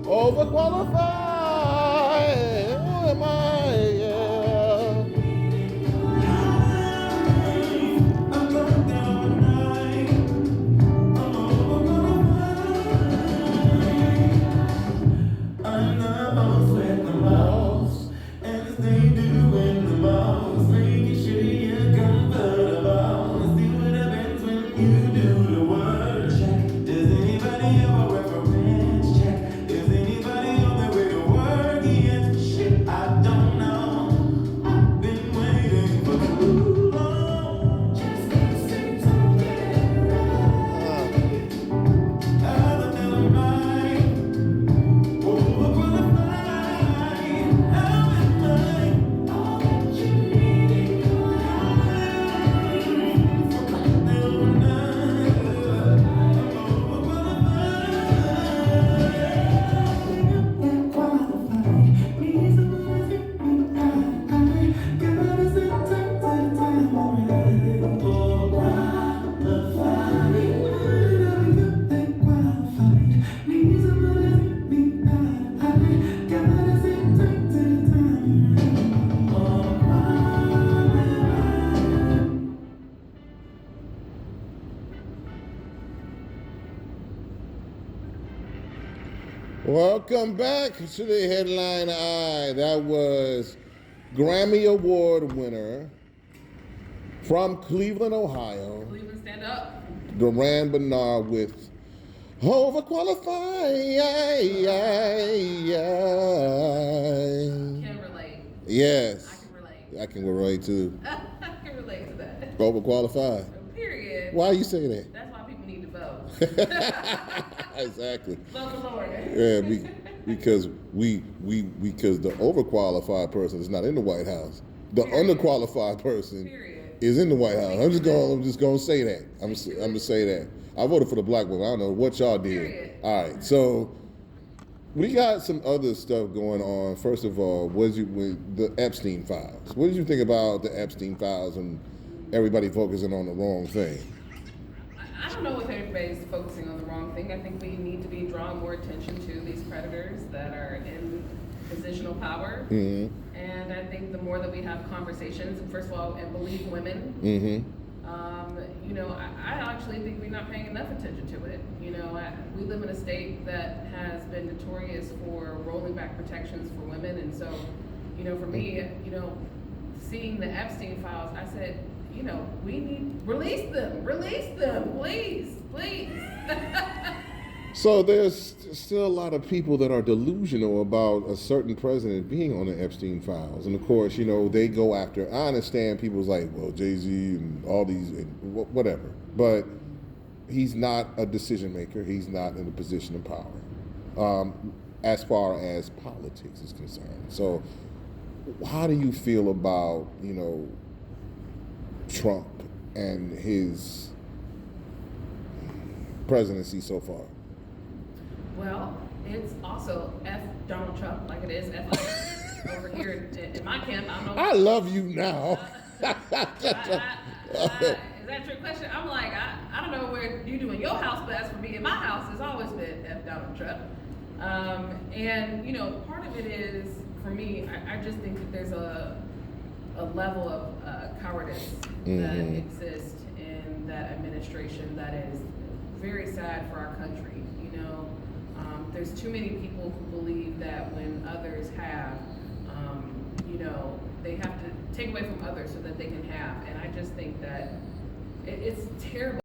Overqualified, who am I? Yeah. I'm the most with the most, and this thing doing the most, making sure you're comfortable. See what happens when you do the work. Check. Does anybody have a reference check? Is anybody on their way to work yet? Shit, I don't know. I've been waiting for too long. Just to say something right. Other than a mind. Welcome back to the Headline Eye. That was Grammy Award winner from Cleveland, Ohio. Cleveland, stand up. Duran Bernard with Overqualified. Can relate. Yes. I can relate. I can relate too. I can relate to that. Overqualified. Period. Why you say that? That's why people need to vote. Exactly. Vote the Lord. Yeah, because the overqualified person is not in the White House. The underqualified person is in the White House. I'm just gonna say that. I'm gonna say that. I voted for the black woman. I don't know what y'all did. Period. All right, so we got some other stuff going on. First of all, with the Epstein files? What did you think about the Epstein files and everybody focusing on the wrong thing? I don't know if everybody's focusing on the wrong thing. I think we need to be drawing more attention to these predators that are in positional power. Mm-hmm. And I think the more that we have conversations, first of all, and believe women, Mm-hmm. I actually think we're not paying enough attention to it. We live in a state that has been notorious for rolling back protections for women. And so, for me, seeing the Epstein files, I said, we need, release them, please. So there's still a lot of people that are delusional about a certain president being on the Epstein files. And of course, they go after, I understand people's like, well, Jay-Z and all these, and whatever. But he's not a decision maker. He's not in a position of power as far as politics is concerned. So how do you feel about, Trump and his presidency so far? Well, it's also F Donald Trump, like it is F over here in my camp. I don't know. I love you now. Is that your question? I'm like, I don't know where you do in your house, but as for me, in my house, it's always been F Donald Trump. And part of it is, for me, I just think that there's a level of cowardice that exists in that administration that is very sad for our country. There's too many people who believe that when others have, they have to take away from others so that they can have. And I just think that it's terrible.